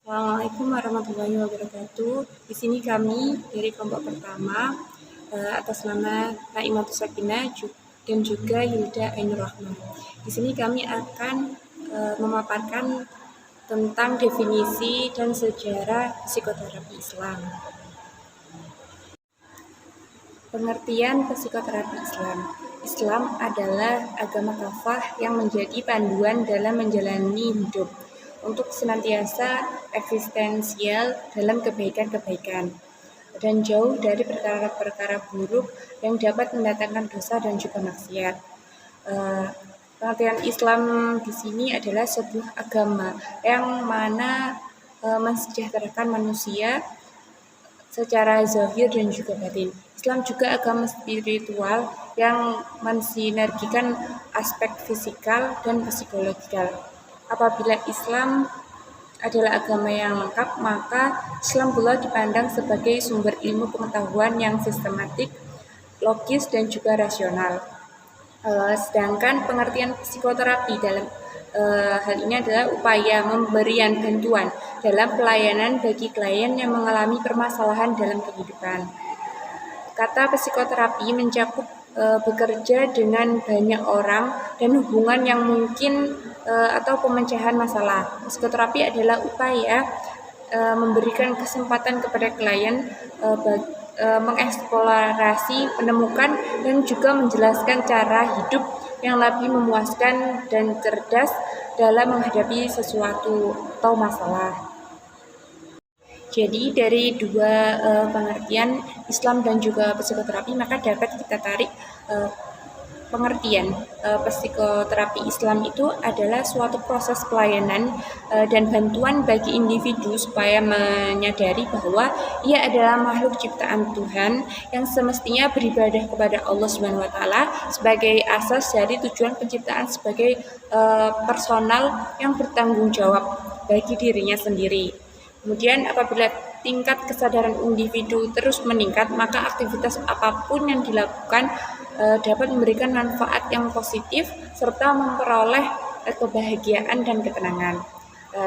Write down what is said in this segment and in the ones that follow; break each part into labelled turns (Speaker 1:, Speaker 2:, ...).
Speaker 1: Assalamualaikum warahmatullahi wabarakatuh. Di sini kami dari kelompok pertama atas nama Naimatus Sakinah dan juga Hilda Ainur Rahman. Di sini kami akan memaparkan tentang definisi dan sejarah psikoterapi Islam. Pengertian psikoterapi Islam. Islam adalah agama kafah yang menjadi panduan dalam menjalani hidup untuk senantiasa eksistensial dalam kebaikan-kebaikan dan jauh dari perkara-perkara buruk yang dapat mendatangkan dosa dan juga maksiat. Pengertian Islam di sini adalah sebuah agama yang mana mensejahterakan manusia secara zahir dan juga batin. Islam juga agama spiritual yang mensinergikan aspek fisikal dan psikologikal. Apabila Islam adalah agama yang lengkap, maka Islam pula dipandang sebagai sumber ilmu pengetahuan yang sistematik, logis, dan juga rasional. Sedangkan pengertian psikoterapi dalam hal ini adalah upaya memberian bantuan dalam pelayanan bagi klien yang mengalami permasalahan dalam kehidupan. Kata psikoterapi mencakup bekerja dengan banyak orang dan hubungan yang mungkin atau pemecahan masalah. Psikoterapi adalah upaya memberikan kesempatan kepada klien mengeksplorasi, menemukan, dan juga menjelaskan cara hidup yang lebih memuaskan dan cerdas dalam menghadapi sesuatu atau masalah. Jadi dari dua pengertian Islam dan juga psikoterapi, maka dapat kita tarik pengertian psikoterapi Islam itu adalah suatu proses pelayanan dan bantuan bagi individu supaya menyadari bahwa ia adalah makhluk ciptaan Tuhan yang semestinya beribadah kepada Allah Subhanahu wa taala sebagai asas dari tujuan penciptaan sebagai personal yang bertanggung jawab bagi dirinya sendiri. Kemudian apabila tingkat kesadaran individu terus meningkat, maka aktivitas apapun yang dilakukan dapat memberikan manfaat yang positif serta memperoleh kebahagiaan dan ketenangan.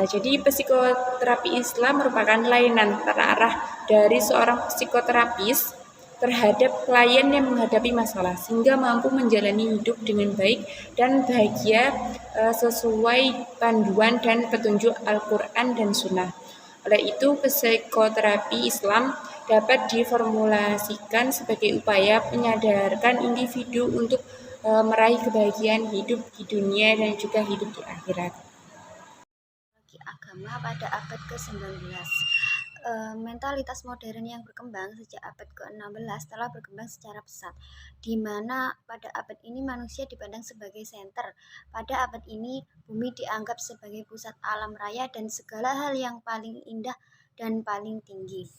Speaker 1: Jadi psikoterapi Islam merupakan layanan terarah dari seorang psikoterapis terhadap klien yang menghadapi masalah sehingga mampu menjalani hidup dengan baik dan bahagia sesuai panduan dan petunjuk Al-Quran dan Sunnah. Oleh itu, psikoterapi Islam dapat diformulasikan sebagai upaya menyadarkan individu untuk meraih kebahagiaan hidup di dunia dan juga hidup di akhirat.
Speaker 2: Agama pada abad ke-19. Mentalitas modern yang berkembang sejak abad ke-16 telah berkembang secara pesat, di mana pada abad ini manusia dipandang sebagai senter. Pada abad ini, bumi dianggap sebagai pusat alam raya dan segala hal yang paling indah dan paling tinggi.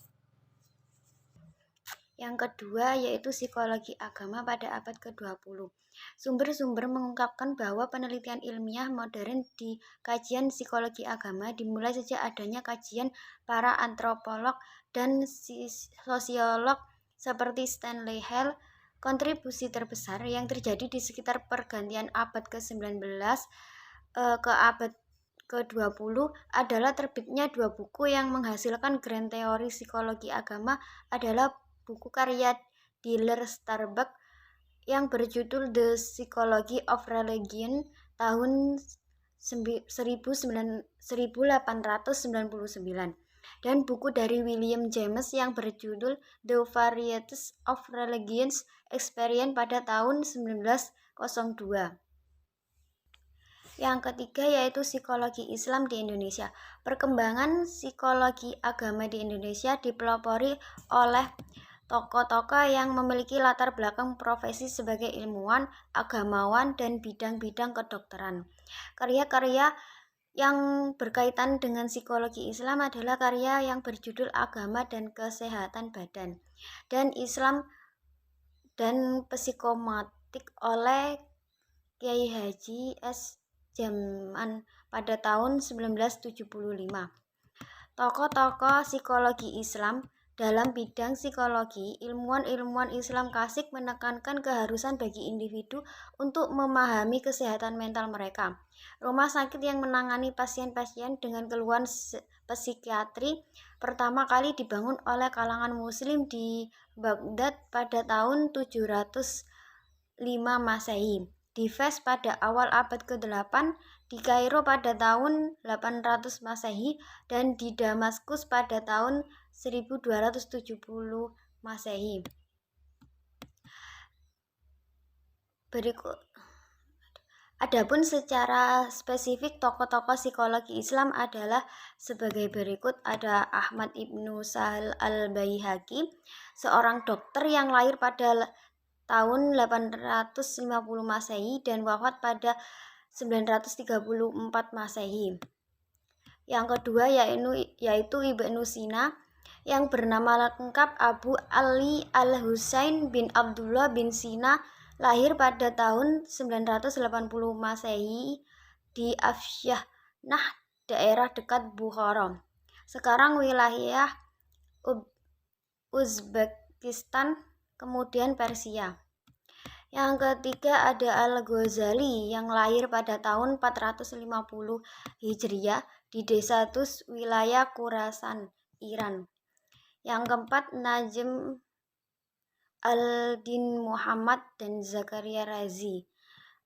Speaker 2: Yang kedua yaitu psikologi agama pada abad ke-20. Sumber-sumber mengungkapkan bahwa penelitian ilmiah modern di kajian psikologi agama dimulai sejak adanya kajian para antropolog dan sosiolog seperti Stanley Hall. Kontribusi terbesar yang terjadi di sekitar pergantian abad ke-19 ke abad ke-20 adalah terbitnya dua buku yang menghasilkan grand teori psikologi agama adalah buku karya Diller Starbuck yang berjudul The Psychology of Religion tahun 1899 dan buku dari William James yang berjudul The Varieties of Religions Experience pada tahun 1902. Yang ketiga yaitu psikologi Islam di Indonesia. Perkembangan psikologi agama di Indonesia dipelopori oleh tokoh-tokoh yang memiliki latar belakang profesi sebagai ilmuwan, agamawan, dan bidang-bidang kedokteran. Karya-karya yang berkaitan dengan psikologi Islam adalah karya yang berjudul Agama dan Kesehatan Badan dan Islam dan Psikomatik oleh Kiai Haji S. Jaman pada tahun 1975. Tokoh-tokoh psikologi Islam Dalam bidang psikologi, ilmuwan-ilmuwan Islam klasik menekankan keharusan bagi individu untuk memahami kesehatan mental mereka. Rumah sakit yang menangani pasien-pasien dengan keluhan psikiatri pertama kali dibangun oleh kalangan Muslim di Baghdad pada tahun 705 Masehi, di Fez pada awal abad ke-8, di Kairo pada tahun 800 Masehi, dan di Damaskus pada tahun 1270 Masehi. Adapun secara spesifik tokoh-tokoh psikologi Islam adalah sebagai berikut. Ada Ahmad ibnu Sahal al-Baihaqi, seorang dokter yang lahir pada tahun 850 Masehi dan wafat pada 934 Masehi. Yang kedua yaitu Ibnu Sina, yang bernama lengkap Abu Ali al-Husain bin Abdullah bin Sina, lahir pada tahun 980 Masehi di Afshanah, daerah dekat Bukhara, sekarang wilayah Uzbekistan, kemudian Persia. Yang ketiga ada Al-Ghazali yang lahir pada tahun 450 Hijriah di desa Tus, wilayah Khurasan, Iran. Yang keempat Najm al-Din Muhammad dan Zakaria Razi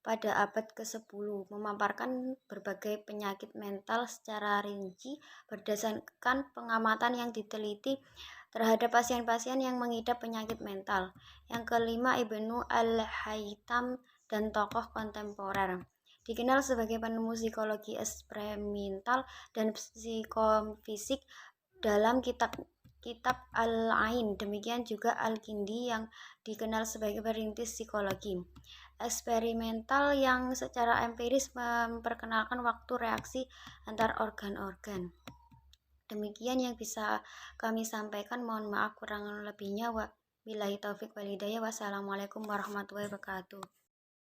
Speaker 2: pada abad ke-10 memaparkan berbagai penyakit mental secara rinci berdasarkan pengamatan yang diteliti terhadap pasien-pasien yang mengidap penyakit mental. Yang kelima Ibnu al-Haytham dan tokoh kontemporer, dikenal sebagai penemu psikologi eksperimental dan psikofisik dalam kitab Al-Ain. Demikian juga Al-Kindi yang dikenal sebagai perintis psikologi eksperimental yang secara empiris memperkenalkan waktu reaksi antar organ-organ. Demikian yang bisa kami sampaikan. Mohon maaf kurang lebihnya. Wabillahi taufik wal hidayah. Wassalamualaikum warahmatullahi wabarakatuh.